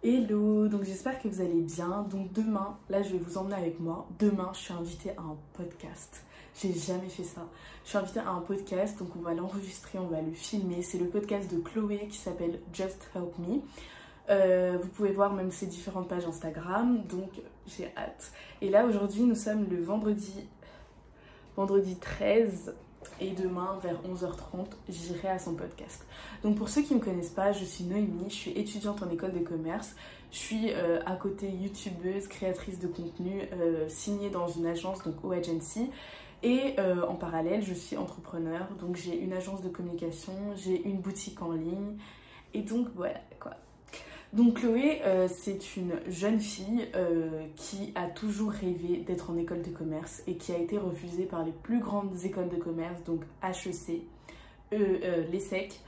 Hello, donc j'espère que vous allez bien. Donc demain, là je vais vous emmener avec moi. Demain, je suis invitée à un podcast. J'ai jamais fait ça. Je suis invitée à un podcast, donc on va l'enregistrer, on va le filmer. C'est le podcast de Chloé qui s'appelle Just Help Me. Vous pouvez voir même ses différentes pages Instagram, donc j'ai hâte. Et là aujourd'hui, nous sommes le vendredi 13. Et demain, vers 11h30, j'irai à son podcast. Donc pour ceux qui ne me connaissent pas, je suis Noémie, je suis étudiante en école de commerce. Je suis à côté youtubeuse, créatrice de contenu, signée dans une agence, donc O-Agency. Et en parallèle, je suis entrepreneur. Donc j'ai une agence de communication, j'ai une boutique en ligne. Et donc voilà quoi. Donc Chloé, c'est une jeune fille qui a toujours rêvé d'être en école de commerce et qui a été refusée par les plus grandes écoles de commerce, donc HEC, l'ESSEC,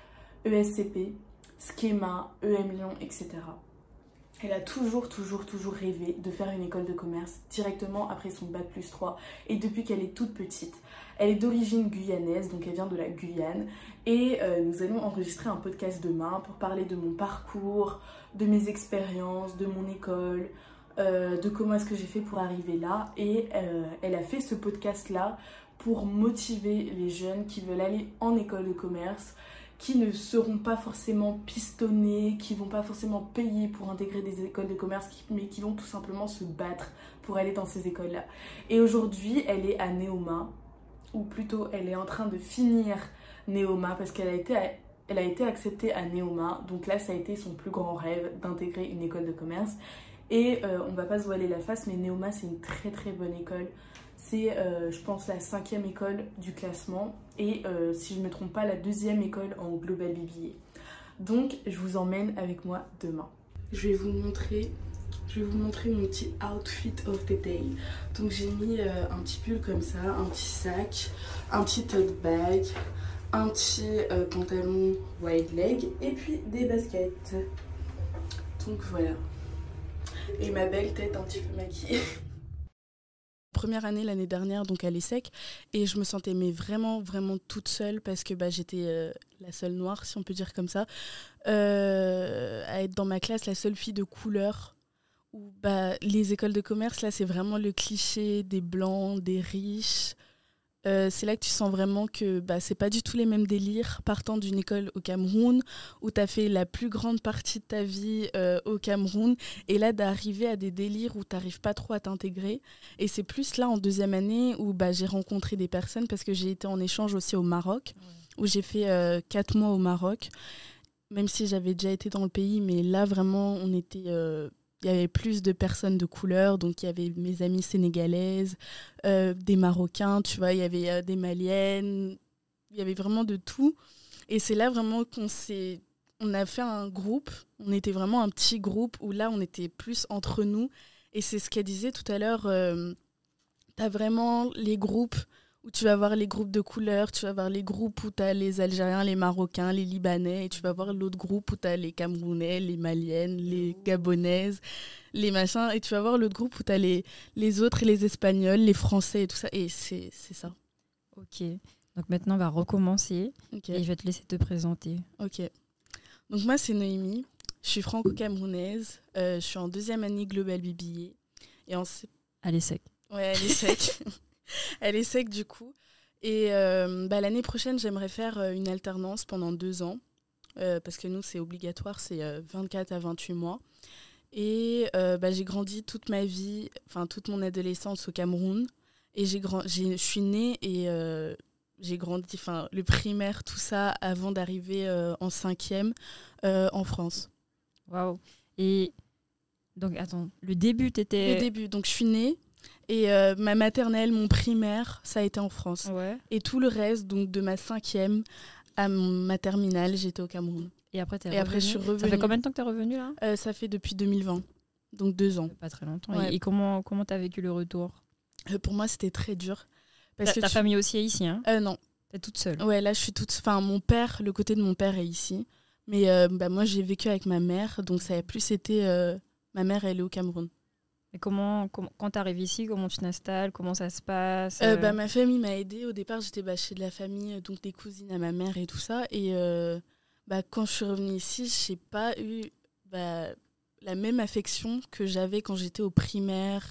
ESCP, Schema, EM Lyon, etc. Elle a toujours rêvé de faire une école de commerce directement après son bac+3 et depuis qu'elle est toute petite. Elle est d'origine guyanaise, donc elle vient de la Guyane. Et nous allons enregistrer un podcast demain pour parler de mon parcours, de mes expériences, de mon école, de comment est-ce que j'ai fait pour arriver là. Et elle a fait ce podcast-là pour motiver les jeunes qui veulent aller en école de commerce, qui ne seront pas forcément pistonnés, qui vont pas forcément payer pour intégrer des écoles de commerce, mais qui vont tout simplement se battre pour aller dans ces écoles-là. Et aujourd'hui, elle est à Neoma, ou plutôt elle est en train de finir Neoma parce qu'elle a été acceptée à Neoma. Donc là, ça a été son plus grand rêve d'intégrer une école de commerce. Et on va pas se voiler la face, mais Neoma, c'est une très bonne école. C'est, je pense, la 5e école du classement et, si je ne me trompe pas, la 2e école en Global BBA. Donc, je vous emmène avec moi demain. Je vais vous montrer mon petit outfit of the day. Donc, j'ai mis un petit pull comme ça, un petit sac, un petit tote bag, un petit pantalon wide leg et puis des baskets. Donc, voilà. Et ma belle tête un petit peu maquillée. Première année l'année dernière donc à l'ESSEC et je me sentais vraiment toute seule parce que j'étais la seule noire si on peut dire comme ça, à être dans ma classe la seule fille de couleur où les écoles de commerce là c'est vraiment le cliché des blancs, des riches. C'est là que tu sens vraiment que c'est pas du tout les mêmes délires partant d'une école au Cameroun où tu as fait la plus grande partie de ta vie au Cameroun et là d'arriver à des délires où tu n'arrives pas trop à t'intégrer. Et c'est plus là en 2e année où j'ai rencontré des personnes parce que j'ai été en échange aussi au Maroc où j'ai fait 4 mois au Maroc, même si j'avais déjà été dans le pays, mais là vraiment on était... il y avait plus de personnes de couleur, donc il y avait mes amies sénégalaises, des Marocains, tu vois, il y avait des Maliennes, il y avait vraiment de tout. Et c'est là vraiment on a fait un groupe, on était vraiment un petit groupe où là on était plus entre nous. Et c'est ce qu'elle disait tout à l'heure, t'as vraiment les groupes où tu vas voir les groupes de couleur, tu vas voir les groupes où tu as les Algériens, les Marocains, les Libanais, et tu vas voir l'autre groupe où tu as les Camerounais, les Maliennes, les Gabonaises, les machins, et tu vas voir l'autre groupe où tu as les autres, les Espagnols, les Français et tout ça, et c'est ça. Ok, donc maintenant on va recommencer et je vais te laisser te présenter. Ok, donc moi c'est Noémie, je suis franco-camerounaise, je suis en 2e année Global BBA. Et à l'ESSEC. Ouais, à l'ESSEC. Elle est sec du coup. Et l'année prochaine, j'aimerais faire une alternance pendant 2 ans. Parce que nous, c'est obligatoire, c'est 24 à 28 mois. Et j'ai grandi toute ma vie, enfin toute mon adolescence au Cameroun. Et je suis née et j'ai grandi, enfin le primaire, tout ça, avant d'arriver en 5e en France. Waouh. Et donc, attends, le début, donc je suis née. Et ma maternelle, mon primaire, ça a été en France. Ouais. Et tout le reste, donc de ma 5e à ma terminale, j'étais au Cameroun. Et après, je suis revenue. Ça fait combien de temps que tu es revenue là ? Ça fait depuis 2020, donc 2 ans. Pas très longtemps. Ouais. Et comment tu as vécu le retour ? Pour moi, c'était très dur. Parce que ta famille aussi est ici, hein ? Non. T'es toute seule ? Ouais, là, je suis toute... Enfin, le côté de mon père est ici. Mais moi, j'ai vécu avec ma mère, donc ça a plus été... ma mère, elle est au Cameroun. Et quand tu arrives ici, comment tu t'installes ? Comment ça se passe ? Ma famille m'a aidée. Au départ, j'étais chez de la famille, donc des cousines à ma mère et tout ça. Et quand je suis revenue ici, j'ai pas eu la même affection que j'avais quand j'étais au primaire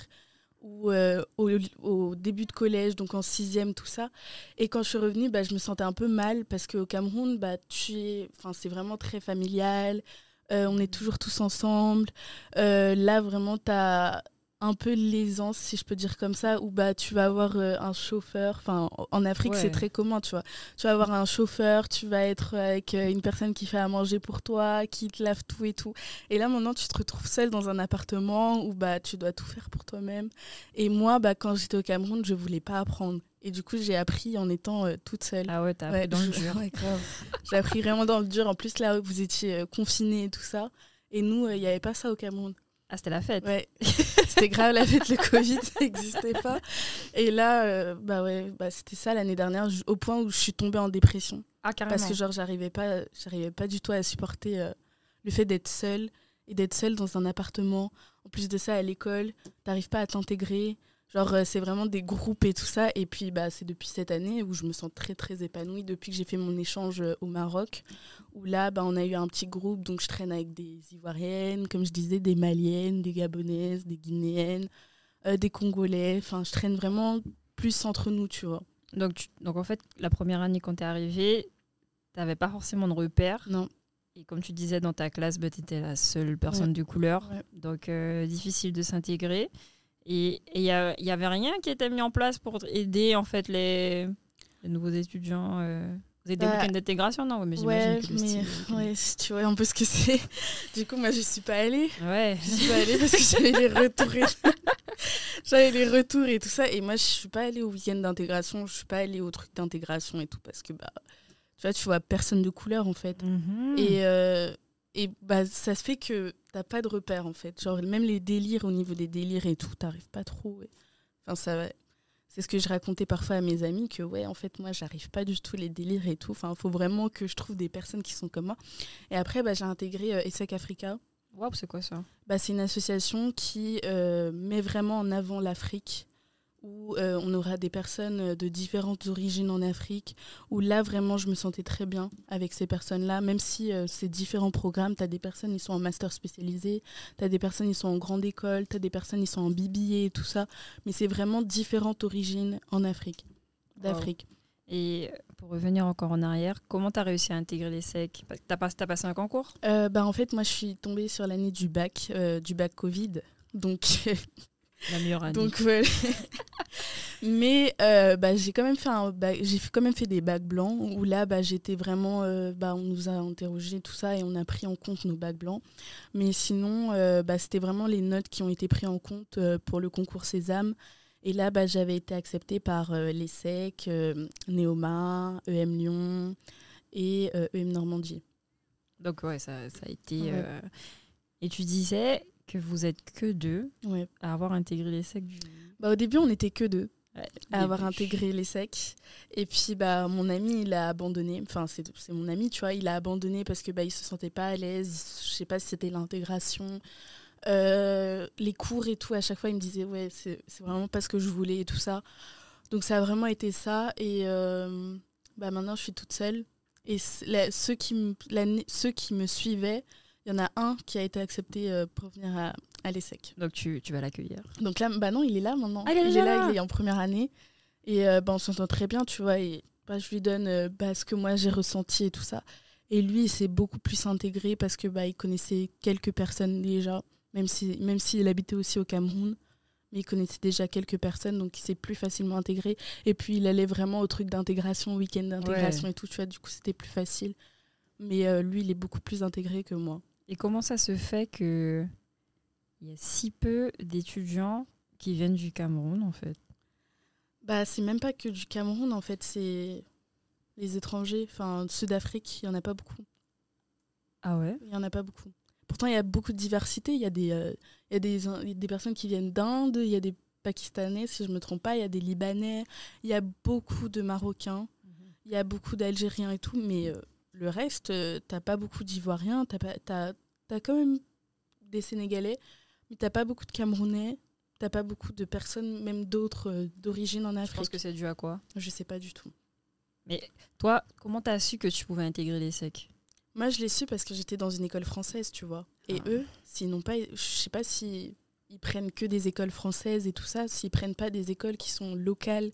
ou au début de collège, donc en 6e, tout ça. Et quand je suis revenue, je me sentais un peu mal parce qu'au Cameroun, c'est vraiment très familial. On est toujours tous ensemble. Là, vraiment, tu as un peu l'aisance, si je peux dire comme ça, où tu vas avoir un chauffeur. Enfin, en Afrique, c'est très commun, tu vois. Tu vas avoir un chauffeur, tu vas être avec une personne qui fait à manger pour toi, qui te lave tout et tout. Et là, maintenant, tu te retrouves seule dans un appartement où tu dois tout faire pour toi-même. Et moi, quand j'étais au Cameroun, je voulais pas apprendre. Et du coup, j'ai appris en étant toute seule. Ah ouais, t'as appris dans le dur. Ouais, grave. J'ai appris vraiment dans le dur. En plus, là, vous étiez confinés et tout ça. Et nous, il n'y avait pas ça au Cameroun. Ah, c'était la fête. Ouais, c'était grave la fête, le Covid, ça n'existait pas. Et là, c'était ça l'année dernière, au point où je suis tombée en dépression. Ah, carrément. Parce que j'arrivais pas du tout à supporter le fait d'être seule et d'être seule dans un appartement. En plus de ça, à l'école, t'arrives pas à t'intégrer. C'est vraiment des groupes et tout ça. Et puis, c'est depuis cette année où je me sens très, très épanouie, depuis que j'ai fait mon échange au Maroc, où là, on a eu un petit groupe. Donc, je traîne avec des Ivoiriennes, comme je disais, des Maliennes, des Gabonaises, des Guinéennes, des Congolais. Enfin, je traîne vraiment plus entre nous, tu vois. Donc en fait, la première année, quand t'es arrivée, t'avais pas forcément de repères. Non. Et comme tu disais, dans ta classe, t'étais la seule personne de couleur. Ouais. Donc, difficile de s'intégrer. Et il y avait rien qui était mis en place pour aider en fait les nouveaux étudiants. Vous avez des week-ends d'intégration, non? Mais j'imagine que le style. Ouais, si tu vois un peu ce que c'est. Du coup, moi, je suis pas allée. Ouais. Je suis pas allée parce que j'avais les retours. J'avais les retours et tout ça. Et moi, je suis pas allée au week-end d'intégration. Je suis pas allée au truc d'intégration et tout parce que tu vois personne de couleur en fait. Mm-hmm. Et ça se fait que t'as pas de repères en fait. Genre même les délires, au niveau des délires et tout, t'arrives pas trop. Ouais. Enfin, ça va. C'est ce que je racontais parfois à mes amis, que en fait moi j'arrive pas du tout les délires et tout. Enfin, faut vraiment que je trouve des personnes qui sont comme moi. Et après j'ai intégré ESSEC Africa. Wow, c'est quoi ça? C'est une association qui met vraiment en avant l'Afrique, où on aura des personnes de différentes origines en Afrique, où là, vraiment, je me sentais très bien avec ces personnes-là, même si c'est différents programmes. Tu as des personnes, ils sont en master spécialisé, tu as des personnes, ils sont en grande école, tu as des personnes, ils sont en BBA et tout ça, mais c'est vraiment différentes origines en Afrique, d'Afrique. Wow. Et pour revenir encore en arrière, comment tu as réussi à intégrer l'ESSEC? T'as passé un concours? En fait, moi, je suis tombée sur l'année du bac Covid, donc... La meilleure année. Donc, mais j'ai quand même fait des bacs blancs où là j'étais vraiment on nous a interrogé tout ça et on a pris en compte nos bacs blancs, mais sinon c'était vraiment les notes qui ont été prises en compte pour le concours Sésame. Et là j'avais été acceptée par l'ESSEC, Neoma, EM Lyon et EM Normandie. Donc ouais, ça a été et tu disais que vous êtes que deux à avoir intégré l'ESSEC. Au début, on n'était que deux à avoir intégré l'ESSEC. Et puis, mon ami, il a abandonné. Enfin, c'est mon ami, tu vois. Il a abandonné parce que il se sentait pas à l'aise. Je sais pas si c'était l'intégration. Les cours et tout, à chaque fois, il me disait, c'est vraiment pas ce que je voulais et tout ça. Donc, ça a vraiment été ça. Et maintenant, je suis toute seule. Et ceux qui me suivaient, il y en a un qui a été accepté pour venir à l'ESSEC. Donc tu vas l'accueillir. Donc là, non, il est là maintenant. Ah, il est en première année. Et on s'entend très bien, tu vois. Et je lui donne ce que moi j'ai ressenti et tout ça. Et lui, il s'est beaucoup plus intégré parce que il connaissait quelques personnes déjà, même s'il habitait aussi au Cameroun. Mais il connaissait déjà quelques personnes, donc il s'est plus facilement intégré. Et puis il allait vraiment au truc d'intégration, week-end d'intégration et tout, tu vois. Du coup, c'était plus facile. Mais lui, il est beaucoup plus intégré que moi. Et comment ça se fait qu'il y a si peu d'étudiants qui viennent du Cameroun, en fait? C'est même pas que du Cameroun, en fait. C'est les étrangers. Enfin, Sud-Afrique, il n'y en a pas beaucoup. Ah ouais? Il n'y en a pas beaucoup. Pourtant, il y a beaucoup de diversité. Il y a des personnes qui viennent d'Inde, il y a des Pakistanais, si je ne me trompe pas, il y a des Libanais, il y a beaucoup de Marocains, il y a beaucoup d'Algériens et tout, mais... le reste, t'as pas beaucoup d'Ivoiriens, t'as quand même des Sénégalais, mais t'as pas beaucoup de Camerounais, t'as pas beaucoup de personnes, même d'autres d'origine en Afrique. Je pense que c'est dû à quoi? Je sais pas du tout. Mais toi, comment t'as su que tu pouvais intégrer l'ESSEC? Moi, je l'ai su parce que j'étais dans une école française, tu vois. Et eux, s'ils n'ont pas, je sais pas si ils prennent que des écoles françaises et tout ça, s'ils prennent pas des écoles qui sont locales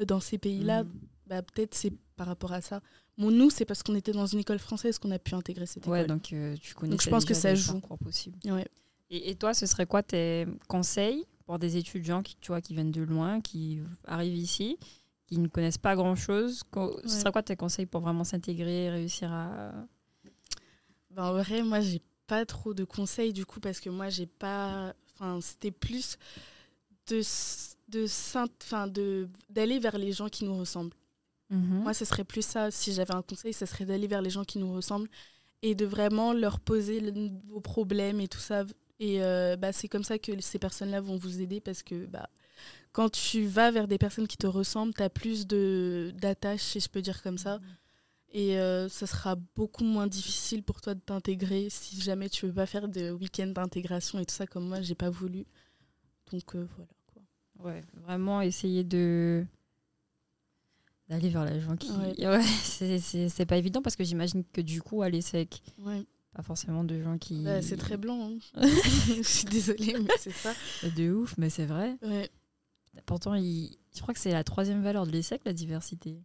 dans ces pays-là, peut-être c'est par rapport à ça. Bon, nous, c'est parce qu'on était dans une école française qu'on a pu intégrer cette école. Ouais, donc tu connais. Donc je pense que ça joue. Possible. Ouais. Et toi, ce serait quoi tes conseils pour des étudiants qui viennent de loin, qui arrivent ici, qui ne connaissent pas grand-chose? Ce serait quoi tes conseils pour vraiment s'intégrer, réussir à... En vrai, moi, j'ai pas trop de conseils du coup, parce que moi, j'ai pas... Enfin, c'était plus d'aller vers les gens qui nous ressemblent. Moi, ce serait plus ça. Si j'avais un conseil, ce serait d'aller vers les gens qui nous ressemblent et de vraiment leur poser vos problèmes et tout ça. Et c'est comme ça que ces personnes-là vont vous aider, parce que quand tu vas vers des personnes qui te ressemblent, tu as plus d'attache, si je peux dire comme ça. Et ça sera beaucoup moins difficile pour toi de t'intégrer si jamais tu veux pas faire de week-end d'intégration et tout ça, comme moi, j'ai pas voulu. Donc voilà, quoi. Ouais, vraiment essayer d'aller vers les gens qui... c'est pas évident, parce que j'imagine que du coup, à l'ESSEC, pas forcément de gens qui... c'est très blanc. Hein. Je suis désolée, mais c'est ça. De ouf, mais c'est vrai. Ouais. Pourtant, je crois que c'est la 3e valeur de l'ESSEC, la diversité.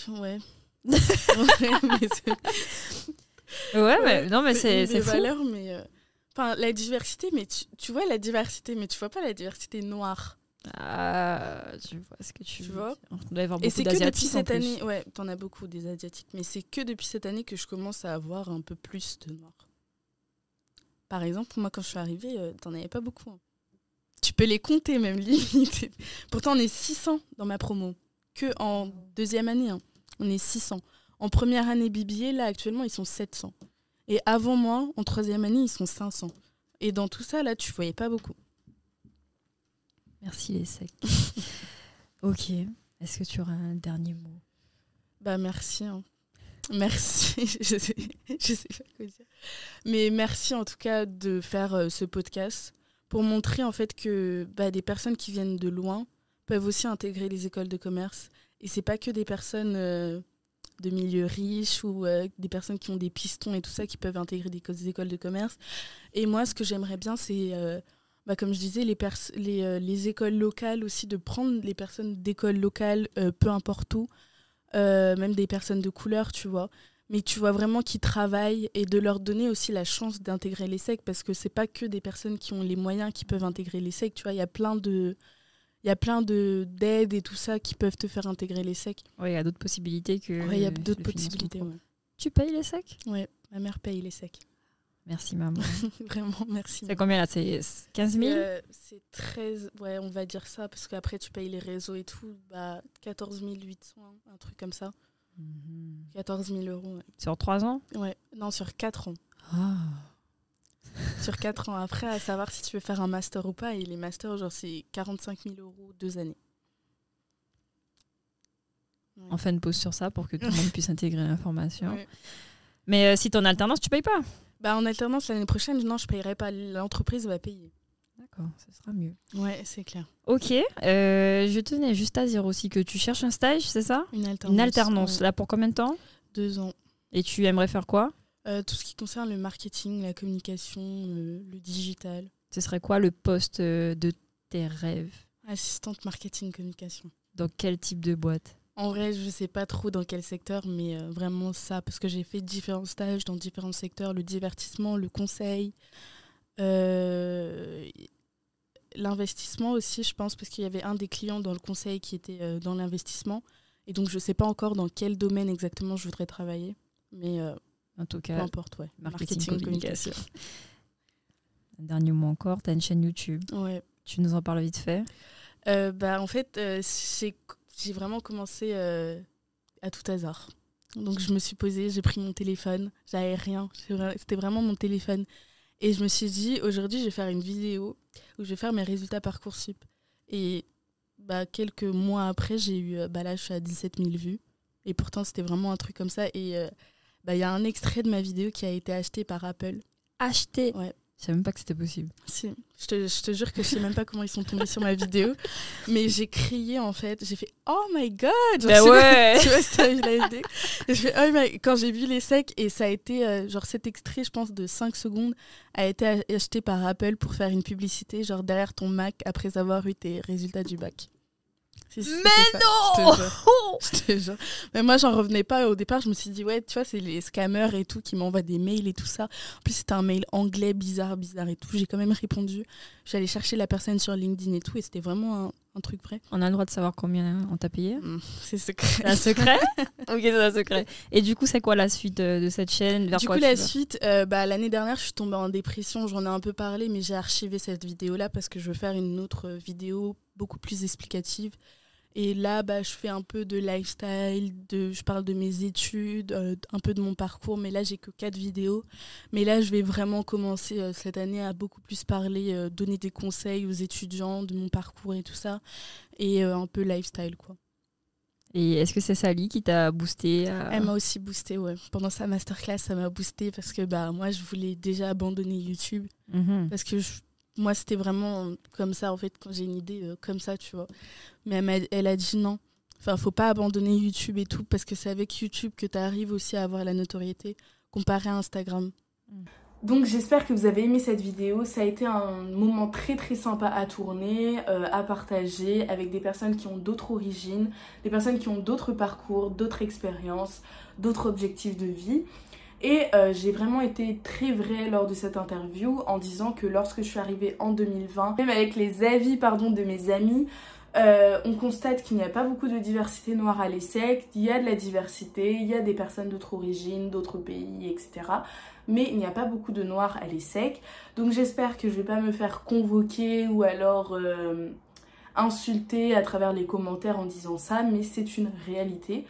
Ouais. Non, mais c'est fou. Valeurs, mais la diversité, mais tu vois la diversité, mais tu vois pas la diversité noire. Ah, tu vois ce que tu vois. On doit avoir et beaucoup c'est que depuis cette en année, ouais, t'en as beaucoup des asiatiques, mais c'est que depuis cette année que je commence à avoir un peu plus de noirs. Par exemple, moi quand je suis arrivée, t'en avais pas beaucoup. Hein. Tu peux les compter même, limite. Pourtant on est 600 dans ma promo, que en 2e année. Hein. On est 600. En première année BBA, là, actuellement, ils sont 700. Et avant moi, en 3e année, ils sont 500. Et dans tout ça, là, tu voyais pas beaucoup. Merci, l'ESSEC. Ok. Est-ce que tu auras un dernier mot? Merci. Hein. Merci. je sais pas quoi dire. Mais merci, en tout cas, de faire ce podcast pour montrer, en fait, que des personnes qui viennent de loin peuvent aussi intégrer les écoles de commerce. Et c'est pas que des personnes de milieux riches ou des personnes qui ont des pistons et tout ça qui peuvent intégrer des écoles de commerce. Et moi, ce que j'aimerais bien, c'est, comme je disais, les écoles locales aussi, de prendre les personnes d'écoles locales, peu importe où, même des personnes de couleur, tu vois. Mais tu vois vraiment qui travaillent, et de leur donner aussi la chance d'intégrer l'ESSEC, parce que c'est pas que des personnes qui ont les moyens qui peuvent intégrer l'ESSEC, tu vois. Il y a plein d'aides et tout ça qui peuvent te faire intégrer l'ESSEC. Oui, il y a d'autres possibilités que... Oui, il y a d'autres possibilités, ouais. Tu payes l'ESSEC? Oui, ma mère paye l'ESSEC. Merci, maman. Vraiment, merci. C'est combien, là? C'est 15 000? C'est 13... Ouais, on va dire ça, parce qu'après, tu payes les réseaux et tout. 14 800, un truc comme ça. 14 000 €. Ouais. Sur 3 ans? Ouais, non, sur 4 ans. Ah. Sur 4 ans. Après, à savoir si tu veux faire un master ou pas. Et les masters, genre, c'est 45 000 €, 2 années. Ouais. On fait une pause sur ça pour que tout le monde puisse intégrer l'information. Ouais. Mais si t'es en alternance, tu payes pas? En alternance, l'année prochaine, non, je payerai pas. L'entreprise va payer. D'accord, ce sera mieux. Ouais, c'est clair. Ok, je tenais juste à dire aussi que tu cherches un stage, c'est ça? Une alternance. Une alternance, ouais. Là pour combien de temps? 2 ans. Et tu aimerais faire quoi? Tout ce qui concerne le marketing, la communication, le digital. Ce serait quoi le poste de tes rêves? Assistante marketing communication. Dans quel type de boîte? En vrai, je ne sais pas trop dans quel secteur, mais vraiment ça, parce que j'ai fait différents stages dans différents secteurs, le divertissement, le conseil, l'investissement aussi, je pense, parce qu'il y avait un des clients dans le conseil qui était dans l'investissement. Et donc, je ne sais pas encore dans quel domaine exactement je voudrais travailler. Mais en tout cas, peu importe, ouais. Marketing communication. Un dernier mot encore, tu as une chaîne YouTube. Ouais. Tu nous en parles vite fait? En fait, j'ai vraiment commencé à tout hasard. Donc, je me suis posée, j'ai pris mon téléphone, j'avais rien. C'était vraiment mon téléphone. Et je me suis dit, aujourd'hui, je vais faire une vidéo où je vais faire mes résultats Parcoursup. Et quelques mois après, j'ai eu, là, je suis à 17 000 vues. Et pourtant, c'était vraiment un truc comme ça. Et y a un extrait de ma vidéo qui a été acheté par Apple. Acheté? Ouais. Je savais même pas que c'était possible. Si, je te jure que je sais même pas comment ils sont tombés sur ma vidéo. Mais j'ai crié en fait. J'ai fait oh my god! Bah ouais! Tu vois, c'était la vidéo. J'ai fait oh my... Quand j'ai vu les secs, et ça a été, genre cet extrait, je pense, de 5 secondes, a été acheté par Apple pour faire une publicité, genre derrière ton Mac après avoir eu tes résultats du bac. Mais non! Je te jure. Mais moi, j'en revenais pas. Au départ, je me suis dit, ouais, tu vois, c'est les scammers et tout qui m'envoient des mails et tout ça. En plus, c'était un mail anglais bizarre et tout. J'ai quand même répondu. J'allais chercher la personne sur LinkedIn et tout. Et c'était vraiment un truc vrai. On a le droit de savoir combien on t'a payé? C'est secret. C'est un secret? Ok, c'est un secret. Et du coup, c'est quoi la suite de cette chaîne? Du coup, la suite, l'année dernière, je suis tombée en dépression. J'en ai un peu parlé, mais j'ai archivé cette vidéo-là parce que je veux faire une autre vidéo beaucoup plus explicative. Et là, je fais un peu de lifestyle, je parle de mes études, un peu de mon parcours, mais là, j'ai que 4 vidéos. Mais là, je vais vraiment commencer cette année à beaucoup plus parler, donner des conseils aux étudiants de mon parcours et tout ça, et un peu lifestyle, quoi. Et est-ce que c'est Sally qui t'a boosté Elle m'a aussi boosté, ouais. Pendant sa masterclass, ça m'a boosté parce que moi, je voulais déjà abandonner YouTube. Parce que moi, c'était vraiment comme ça, en fait, quand j'ai une idée comme ça, tu vois. Mais elle a dit non. Enfin, faut pas abandonner YouTube et tout, parce que c'est avec YouTube que tu arrives aussi à avoir la notoriété, comparé à Instagram. Donc, j'espère que vous avez aimé cette vidéo. Ça a été un moment très, très sympa à tourner, à partager, avec des personnes qui ont d'autres origines, des personnes qui ont d'autres parcours, d'autres expériences, d'autres objectifs de vie. Et j'ai vraiment été très vraie lors de cette interview en disant que lorsque je suis arrivée en 2020, même avec les avis de mes amis, on constate qu'il n'y a pas beaucoup de diversité noire à l'ESSEC. Il y a de la diversité, il y a des personnes d'autres origines, d'autres pays, etc. Mais il n'y a pas beaucoup de noirs à l'ESSEC. Donc j'espère que je ne vais pas me faire convoquer ou alors insulter à travers les commentaires en disant ça, mais c'est une réalité.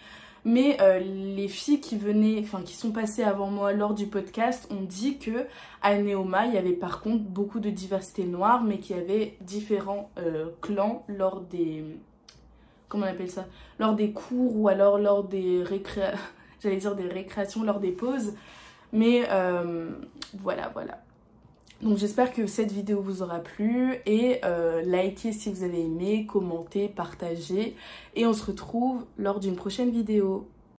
Mais les filles qui sont passées avant moi lors du podcast ont dit que à Neoma, il y avait par contre beaucoup de diversité noire, mais qu'il y avait différents clans lors des... Comment on appelle ça? Lors des cours ou alors lors des récréations, lors des pauses. Mais voilà. Donc j'espère que cette vidéo vous aura plu et likez si vous avez aimé, commentez, partagez et on se retrouve lors d'une prochaine vidéo.